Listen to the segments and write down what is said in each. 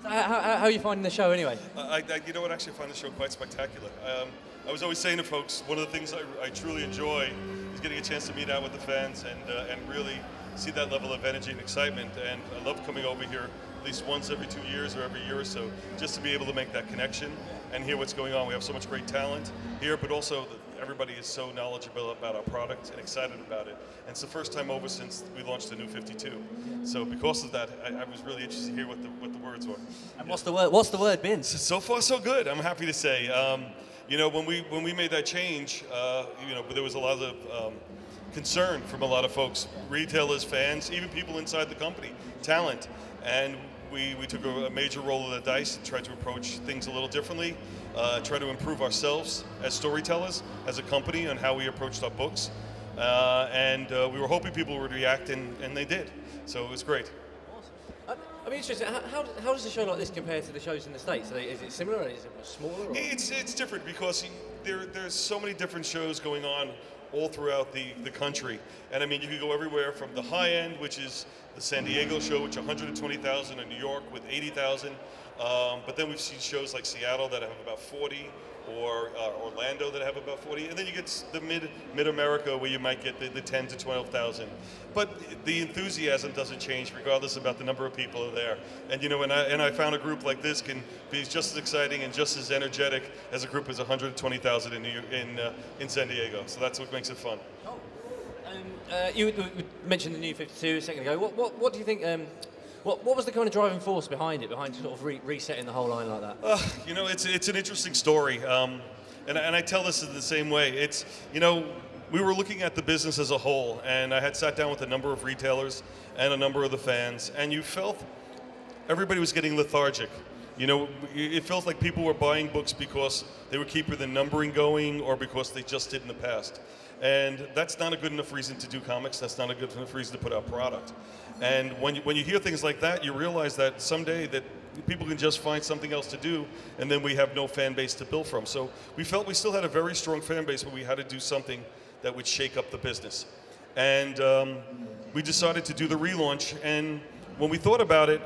How are you finding the show anyway? You know what, actually I find the show quite spectacular. I was always saying to folks, one of the things I truly enjoy is getting a chance to meet out with the fans and really see that level of energy and excitement. And I love coming over here at least once every 2 years or every year or so, just to be able to make that connection and hear what's going on. We have so much great talent here, but also everybody is so knowledgeable about our product and excited about it. And it's the first time over since we launched the new 52. So because of that, I was really interested to hear what the words were. And what's the word been? So far, so good. I'm happy to say. You know, when we made that change, you know, there was a lot of concern from a lot of folks, retailers, fans, even people inside the company, talent, and we took a major roll of the dice and tried to approach things a little differently, try to improve ourselves as storytellers, as a company, and how we approached our books, and we were hoping people would react, and they did. So it was great. I'm interested. How does a show like this compare to the shows in the States? Is it similar, or is it smaller? Or? It's different because there's so many different shows going on all throughout the country. And I mean, you can go everywhere from the high end, which is the San Diego show, which 120,000, in New York with 80,000. But then we've seen shows like Seattle that have about 40, or Orlando that have about 40, and then you get the mid-America where you might get the 10 to 12,000. But the enthusiasm doesn't change regardless about the number of people are there. And you know, and I found a group like this can be just as exciting and just as energetic as a group as 120,000 in San Diego. So that's what makes it fun. You mentioned the new 52 a second ago. What do you think? What was the kind of driving force behind it, behind sort of resetting the whole line like that? You know, it's an interesting story, and I tell this in the same way. It's, you know, we were looking at the business as a whole, and I had sat down with a number of retailers and a number of the fans, and you felt everybody was getting lethargic. You know, it felt like people were buying books because they were keeping the numbering going or because they just did in the past. And that's not a good enough reason to do comics. That's not a good enough reason to put out product. And when you hear things like that, you realize that someday that people can just find something else to do, and then we have no fan base to build from. So we felt we still had a very strong fan base, but we had to do something that would shake up the business. And we decided to do the relaunch. And when we thought about it,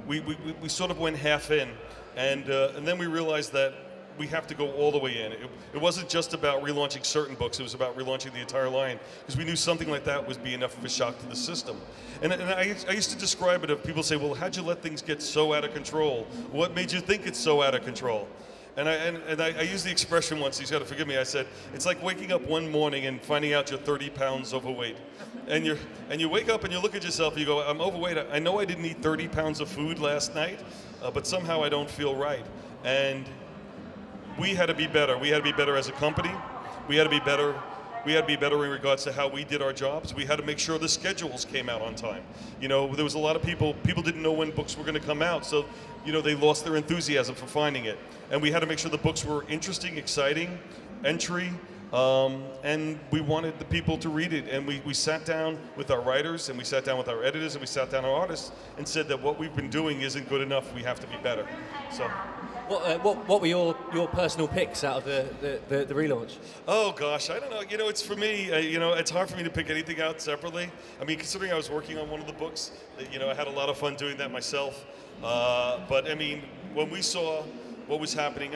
we sort of went half in. And then we realized that we have to go all the way in. It wasn't just about relaunching certain books, it was about relaunching the entire line, because we knew something like that would be enough of a shock to the system. And I used to describe it, if people say, well, how'd you let things get so out of control? What made you think it's so out of control? And I used the expression once, he's got to forgive me, I said, it's like waking up one morning and finding out you're 30 pounds overweight. And you wake up and you look at yourself and you go, I'm overweight, I know I didn't eat 30 pounds of food last night, but somehow I don't feel right. And we had to be better. We had to be better as a company. We had to be better. We had to be better in regards to how we did our jobs. We had to make sure the schedules came out on time. You know, there was a lot of people didn't know when books were going to come out, so, you know, they lost their enthusiasm for finding it. And we had to make sure the books were interesting, exciting, entry, and we wanted the people to read it. And we sat down with our writers, and we sat down with our editors, and we sat down with our artists, and said that what we've been doing isn't good enough. We have to be better. So. What were your personal picks out of the relaunch? Oh gosh, I don't know. You know, it's for me. You know, it's hard for me to pick anything out separately. I mean, considering I was working on one of the books, you know, I had a lot of fun doing that myself. But I mean, when we saw what was happening,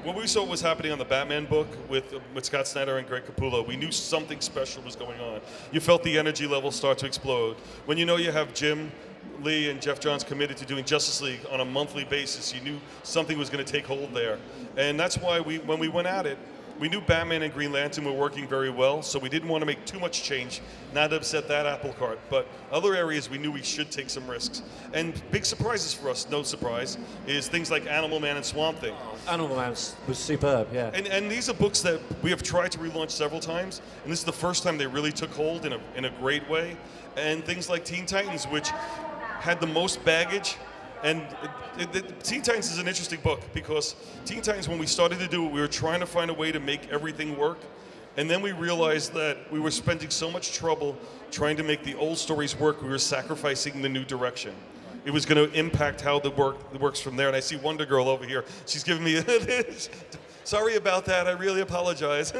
when we saw what was happening on the Batman book with Scott Snyder and Greg Capullo, we knew something special was going on. You felt the energy level start to explode. When you know you have Jim Lee and Jeff Johns committed to doing Justice League on a monthly basis, you knew something was going to take hold there. And that's why when we went at it, we knew Batman and Green Lantern were working very well, so we didn't want to make too much change, not to upset that apple cart. But other areas we knew we should take some risks. And big surprises for us, no surprise, is things like Animal Man and Swamp Thing. Animal Man was superb, yeah. And these are books that we have tried to relaunch several times, and this is the first time they really took hold in a great way. And things like Teen Titans, which had the most baggage. And Teen Titans is an interesting book because Teen Titans, when we started to do it, we were trying to find a way to make everything work. And then we realized that we were spending so much trouble trying to make the old stories work, we were sacrificing the new direction. It was going to impact how the works from there. And I see Wonder Girl over here. She's giving me sorry about that. I really apologize.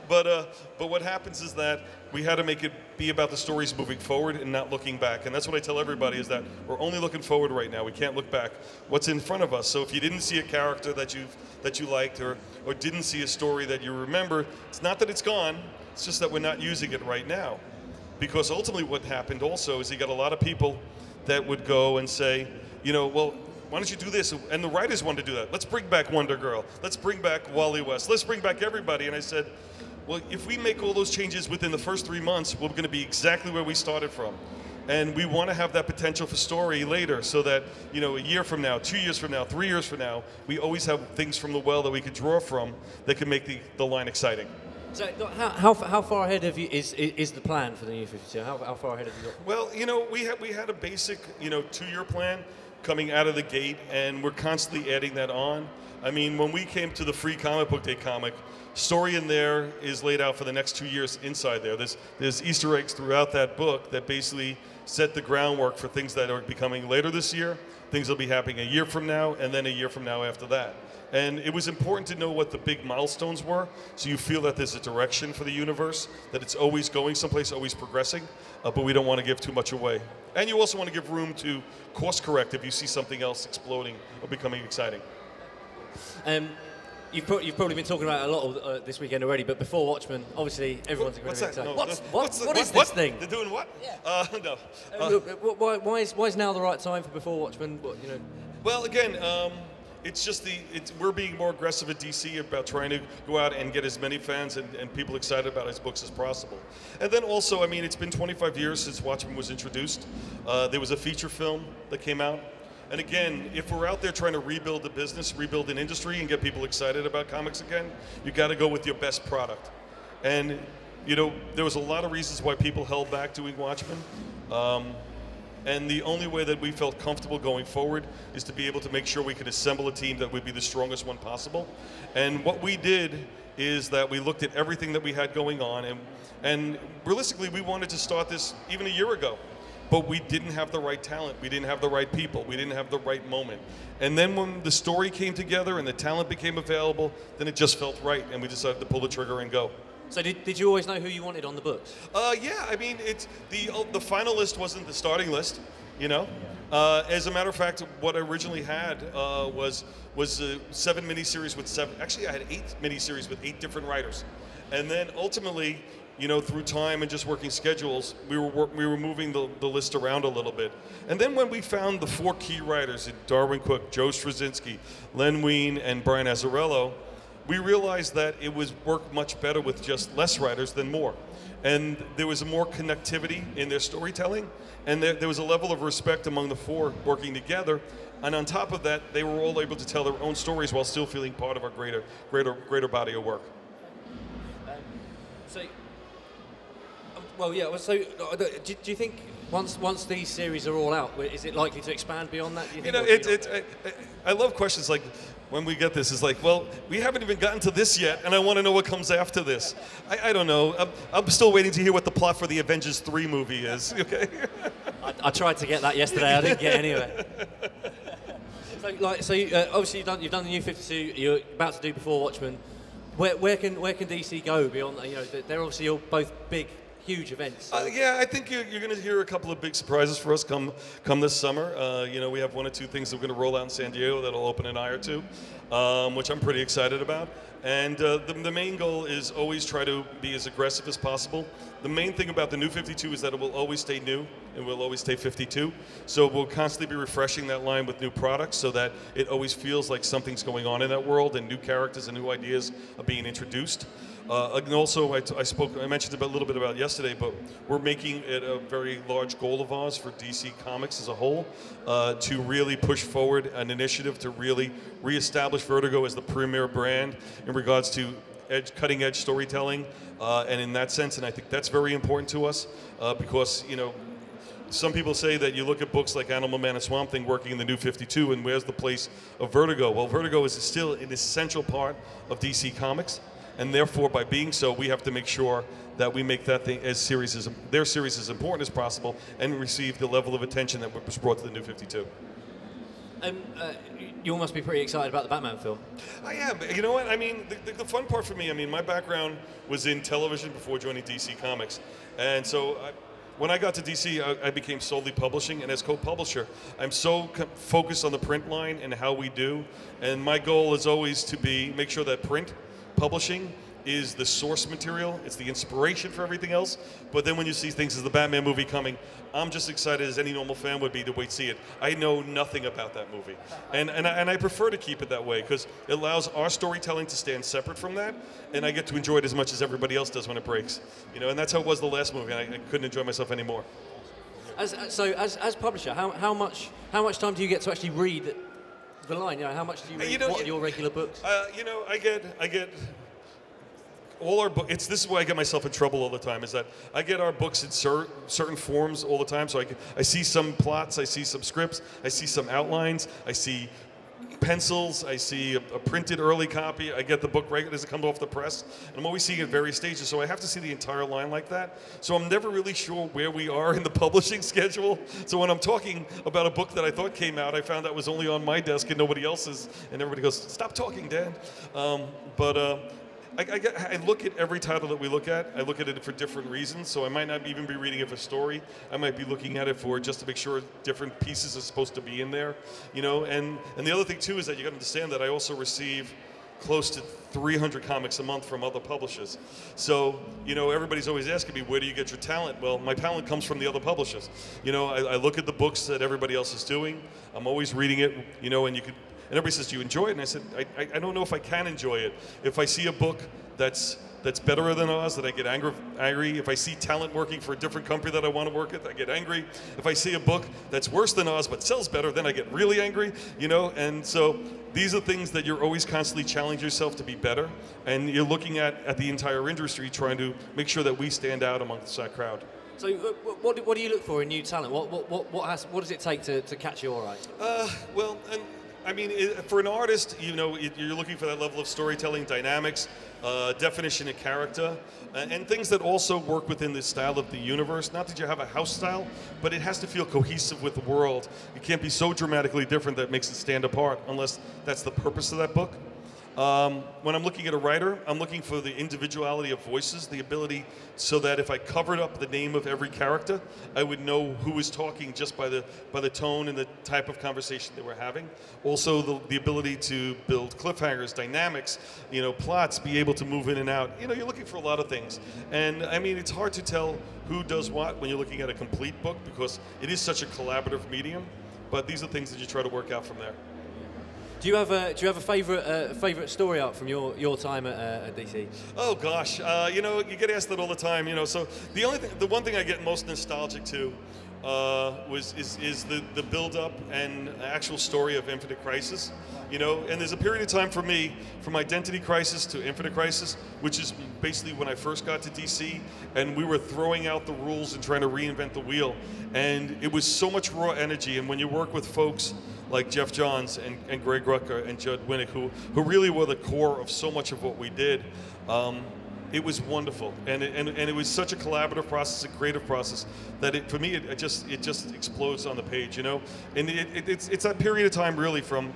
But what happens is that we had to make it be about the stories moving forward and not looking back. And that's what I tell everybody, is that we're only looking forward right now. We can't look back. What's in front of us? So if you didn't see a character that you liked, or didn't see a story that you remember, it's not that it's gone, it's just that we're not using it right now. Because ultimately what happened also is you got a lot of people that would go and say, you know, well, why don't you do this? And the writers wanted to do that. Let's bring back Wonder Girl. Let's bring back Wally West. Let's bring back everybody. And I said, well, if we make all those changes within the first 3 months, we're going to be exactly where we started from. And we want to have that potential for story later, so that, you know, a year from now, 2 years from now, 3 years from now, we always have things from the well that we could draw from that can make the line exciting. So how far ahead of you is the plan for the New 52? How far ahead have you got? Well, you know, we had a basic, you know, 2-year plan coming out of the gate, and we're constantly adding that on. I mean, when we came to the free comic book day comic, story in there is laid out for the next 2 years inside there. There's Easter eggs throughout that book that basically set the groundwork for things that are becoming later this year, things that will be happening a year from now, and then a year from now after that. And it was important to know what the big milestones were, so you feel that there's a direction for the universe, that it's always going someplace, always progressing, but we don't want to give too much away. And you also want to give room to course correct if you see something else exploding or becoming exciting. You've probably been talking about it a lot this weekend already, but before Watchmen, obviously everyone's What's incredibly that? excited. No, What is this thing? They're doing what? Yeah. No. Why is now the right time for Before Watchmen? You know. Well, again, it's just we're being more aggressive at DC about trying to go out and get as many fans and people excited about his books as possible. And then also, I mean, it's been 25 years since Watchmen was introduced. There was a feature film that came out. And again, if we're out there trying to rebuild the business, rebuild an industry, and get people excited about comics again, you got to go with your best product. And, you know, there was a lot of reasons why people held back doing Watchmen. And the only way that we felt comfortable going forward is to be able to make sure we could assemble a team that would be the strongest one possible. And what we did is that we looked at everything that we had going on, and realistically, we wanted to start this even a year ago. But we didn't have the right talent, we didn't have the right people, we didn't have the right moment. And then when the story came together and the talent became available, then it just felt right, and we decided to pull the trigger and go. So did you always know who you wanted on the books? Yeah, I mean, it's the final list wasn't the starting list, you know. As a matter of fact, what I originally had was 7 miniseries with 7. Actually, I had 8 miniseries with 8 different writers, and then ultimately, you know, through time and just working schedules, we were moving the list around a little bit. And then when we found the 4 key writers, Darwin Cook, Joe Straczynski, Len Wein, and Brian Azzarello, we realized that it was work much better with just less writers than more. And there was more connectivity in their storytelling, and there was a level of respect among the 4 working together. And on top of that, they were all able to tell their own stories while still feeling part of our greater body of work. Well, yeah. So, do you think once these series are all out, is it likely to expand beyond that? Do you think, I love questions like when we get this. It's like, well, we haven't even gotten to this yet, and I want to know what comes after this. I don't know. I'm still waiting to hear what the plot for the Avengers 3 movie is. Okay. I tried to get that yesterday. I didn't get any of it. So, obviously you've done the New 52. You're about to do Before Watchmen. Where can DC go beyond that? You know, they're obviously all both big, huge events. So. Yeah, I think you're going to hear a couple of big surprises for us come this summer. You know, we have 1 or 2 things that we're going to roll out in San Diego that'll open an eye or 2, which I'm pretty excited about. And the main goal is always try to be as aggressive as possible. The main thing about the New 52 is that it will always stay new, and will always stay 52. So we'll constantly be refreshing that line with new products so that it always feels like something's going on in that world, and new characters and new ideas are being introduced. And also, I mentioned a little bit about yesterday, but we're making it a very large goal of ours for DC Comics as a whole to really push forward an initiative to really reestablish Vertigo as the premier brand in regards to cutting-edge storytelling, and in that sense, and I think that's very important to us because, you know, some people say that you look at books like Animal Man and Swamp Thing working in the New 52, and where's the place of Vertigo? Well, Vertigo is still an essential part of DC Comics. And therefore, by being so, we have to make sure that we make that thing their series as important as possible and receive the level of attention that was brought to the New 52. You all must be pretty excited about the Batman film. I am. You know what? I mean, the fun part for me, I mean, my background was in television before joining DC Comics. And so when I got to DC, I became solely publishing. And as co-publisher, I'm so focused on the print line and how we do. And my goal is always to make sure that print publishing is the source material, it's the inspiration for everything else, but then when you see things as the Batman movie coming, I'm just excited as any normal fan would be to wait to see it. I know nothing about that movie, and I prefer to keep it that way because it allows our storytelling to stand separate from that, and I get to enjoy it as much as everybody else does when it breaks. You know, and that's how it was the last movie, and I couldn't enjoy myself anymore. As publisher, how much time do you get to actually read the line? You know, how much do you read your regular books? You know, I get all our books. This is why I get myself in trouble all the time. Is that I get our books in certain forms all the time. So I see some plots, I see some scripts, I see some outlines, I see pencils, I see a printed early copy. I get the book right as it comes off the press. And I'm always seeing it at various stages. So I have to see the entire line like that. So I'm never really sure where we are in the publishing schedule. So when I'm talking about a book that I thought came out, I found out was only on my desk and nobody else's. And everybody goes, "Stop talking, Dan." I look at every title that we look at. I look at it for different reasons. So I might not even be reading it for story. I might be looking at it for just to make sure different pieces are supposed to be in there. You know, and the other thing too is that you got to understand that I also receive close to 300 comics a month from other publishers. So, you know, everybody's always asking me, where do you get your talent? Well, my talent comes from the other publishers. You know, I look at the books that everybody else is doing. I'm always reading it, you know, and everybody says, "Do you enjoy it?" And I said, I don't know if I can enjoy it. If I see a book that's better than ours, that I get angry. If I see talent working for a different company that I want to work with, I get angry. If I see a book that's worse than ours but sells better, then I get really angry, you know? And so these are things that you're always constantly challenging yourself to be better. And you're looking at the entire industry trying to make sure that we stand out amongst that crowd. So what do you look for in new talent? What does it take to catch your eye? Well, I mean, for an artist, you know, you're looking for that level of storytelling, dynamics, definition of character, and things that also work within the style of the universe. Not that you have a house style, but it has to feel cohesive with the world. It can't be so dramatically different that makes it stand apart, unless that's the purpose of that book. When I'm looking at a writer, I'm looking for the individuality of voices, the ability so that if I covered up the name of every character, I would know who was talking just by the tone and the type of conversation they were having. Also, the ability to build cliffhangers, dynamics, you know, plots, be able to move in and out. You know, you're looking for a lot of things. And I mean, it's hard to tell who does what when you're looking at a complete book because it is such a collaborative medium. But these are things that you try to work out from there. Do you have a favorite story arc from your time at DC? Oh gosh, you know, you get asked that all the time. You know, so the one thing I get most nostalgic to is the build-up and actual story of Infinite Crisis. You know, and there's a period of time for me from Identity Crisis to Infinite Crisis, which is basically when I first got to DC, and we were throwing out the rules and trying to reinvent the wheel, and it was so much raw energy. And when you work with folks like Jeff Johns and Greg Rucka and Judd Winnick, who really were the core of so much of what we did, it was wonderful, and it was such a collaborative process, a creative process, that for me it just explodes on the page, you know. And it's that period of time really from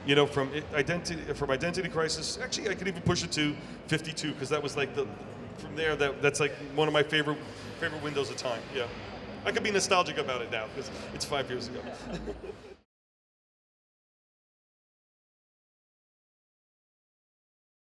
Identity Crisis. Actually, I could even push it to 52 because that was like from there that's like one of my favorite windows of time. Yeah, I could be nostalgic about it now because it's 5 years ago.